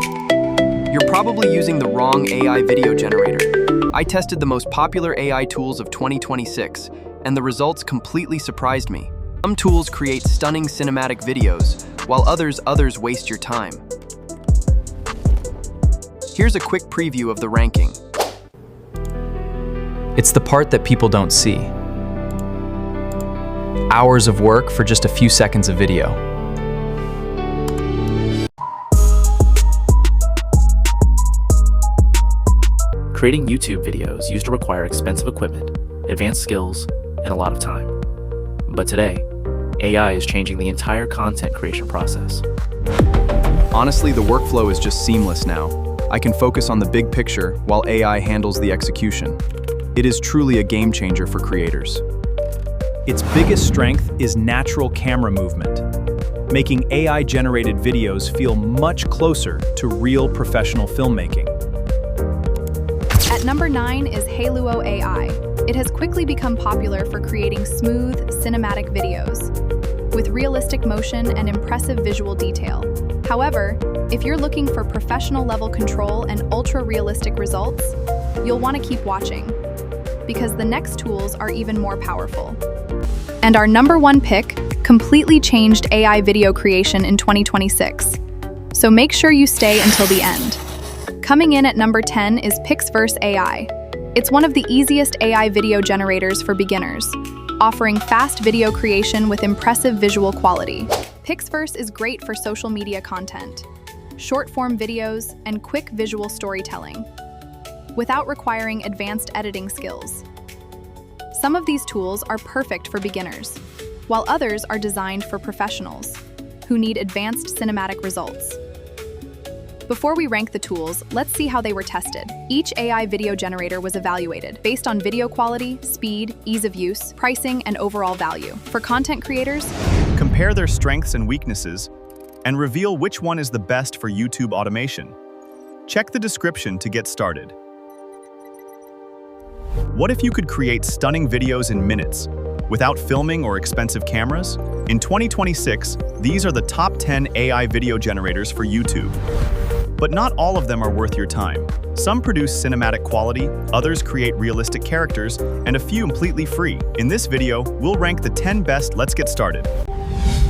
Stop! You're probably using the wrong AI video generator. I tested the most popular AI tools of 2026, and the results completely surprised me. Some tools create stunning cinematic videos, while others waste your time. Here's a quick preview of the ranking. It's the part that people don't see. Hours of work for just a few seconds of video. Creating YouTube videos used to require expensive equipment, advanced skills, and a lot of time. But today, AI is changing the entire content creation process. Honestly, the workflow is just seamless now. I can focus on the big picture while AI handles the execution. It is truly a game changer for creators. Its biggest strength is natural camera movement, making AI-generated videos feel much closer to real professional filmmaking. At number 9 is Haluo AI. It has quickly become popular for creating smooth, cinematic videos with realistic motion and impressive visual detail. However, if you're looking for professional-level control and ultra-realistic results, you'll want to keep watching, because the next tools are even more powerful. And our number 1 pick completely changed AI video creation in 2026. So make sure you stay until the end. Coming in at number 10 is Pixverse AI. It's one of the easiest AI video generators for beginners, offering fast video creation with impressive visual quality. Pixverse is great for social media content, short-form videos, and quick visual storytelling, without requiring advanced editing skills. Some of these tools are perfect for beginners, while others are designed for professionals who need advanced cinematic results. Before we rank the tools, let's see how they were tested. Each AI video generator was evaluated based on video quality, speed, ease of use, pricing, and overall value. For content creators, compare their strengths and weaknesses and reveal which one is the best for YouTube automation. Check the description to get started. What if you could create stunning videos in minutes without filming or expensive cameras? In 2026, these are the top 10 AI video generators for YouTube. But not all of them are worth your time. Some produce cinematic quality, others create realistic characters, and a few completely free. In this video, we'll rank the 10 best. Let's get started.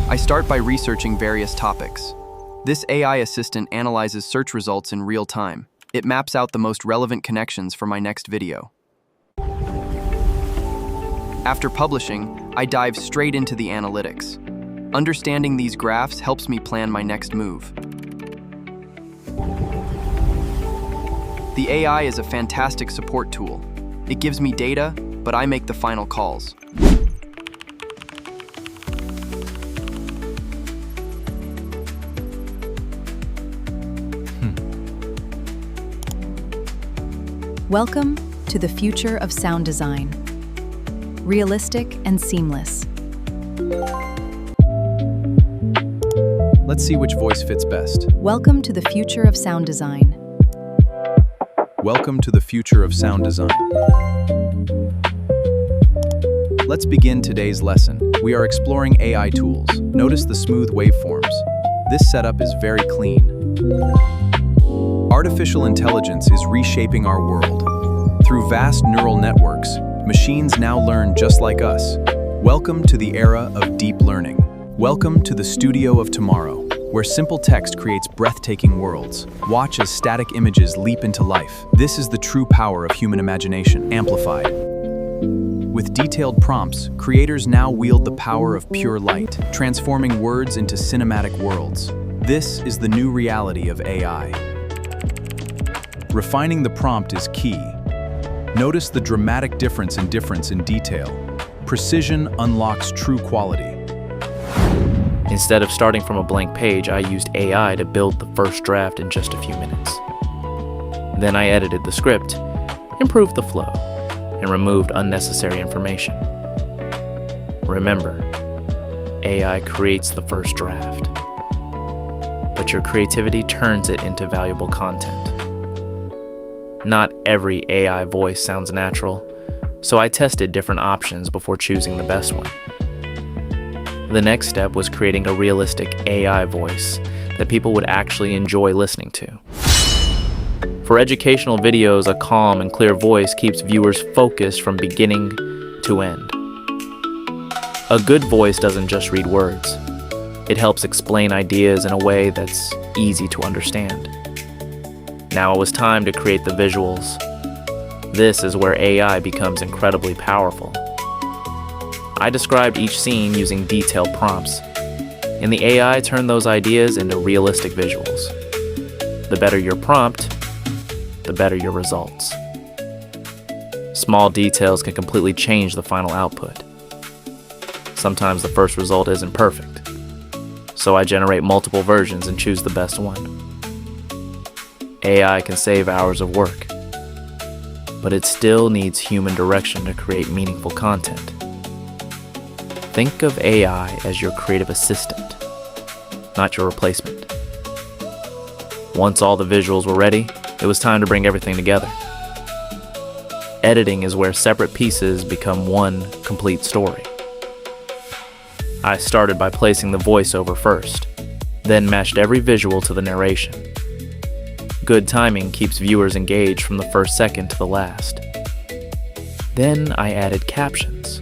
I start by researching various topics. This AI assistant analyzes search results in real time. It maps out the most relevant connections for my next video. After publishing, I dive straight into the analytics. Understanding these graphs helps me plan my next move. The AI is a fantastic support tool. It gives me data, but I make the final calls. Welcome to the future of sound design. Realistic and seamless. Let's see which voice fits best. Welcome to the future of sound design. Welcome to the future of sound design. Let's begin today's lesson. We are exploring AI tools. Notice the smooth waveforms. This setup is very clean. Artificial intelligence is reshaping our world. Through vast neural networks, machines now learn just like us. Welcome to the era of deep learning. Welcome to the studio of tomorrow, where simple text creates breathtaking worlds. Watch as static images leap into life. This is the true power of human imagination, amplified. With detailed prompts, creators now wield the power of pure light, transforming words into cinematic worlds. This is the new reality of AI. Refining the prompt is key. Notice the dramatic difference in detail. Precision unlocks true quality. Instead of starting from a blank page, I used AI to build the first draft in just a few minutes. Then I edited the script, improved the flow, and removed unnecessary information. Remember, AI creates the first draft, but your creativity turns it into valuable content. Not every AI voice sounds natural, so I tested different options before choosing the best one. The next step was creating a realistic AI voice that people would actually enjoy listening to. For educational videos, a calm and clear voice keeps viewers focused from beginning to end. A good voice doesn't just read words. It helps explain ideas in a way that's easy to understand. Now it was time to create the visuals. This is where AI becomes incredibly powerful. I described each scene using detailed prompts, and the AI turned those ideas into realistic visuals. The better your prompt, the better your results. Small details can completely change the final output. Sometimes the first result isn't perfect, so I generate multiple versions and choose the best one. AI can save hours of work, but it still needs human direction to create meaningful content. Think of AI as your creative assistant, not your replacement. Once all the visuals were ready, it was time to bring everything together. Editing is where separate pieces become one complete story. I started by placing the voiceover first, then matched every visual to the narration. Good timing keeps viewers engaged from the first second to the last. Then I added captions,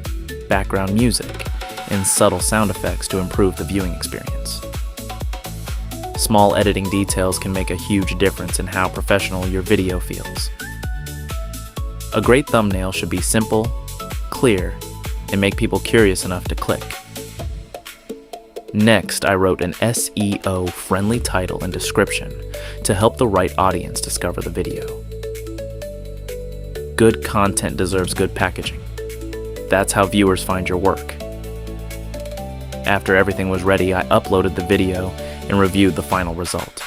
background music, and subtle sound effects to improve the viewing experience. Small editing details can make a huge difference in how professional your video feels. A great thumbnail should be simple, clear, and make people curious enough to click. Next, I wrote an SEO-friendly title and description to help the right audience discover the video. Good content deserves good packaging. That's how viewers find your work. After everything was ready, I uploaded the video and reviewed the final result.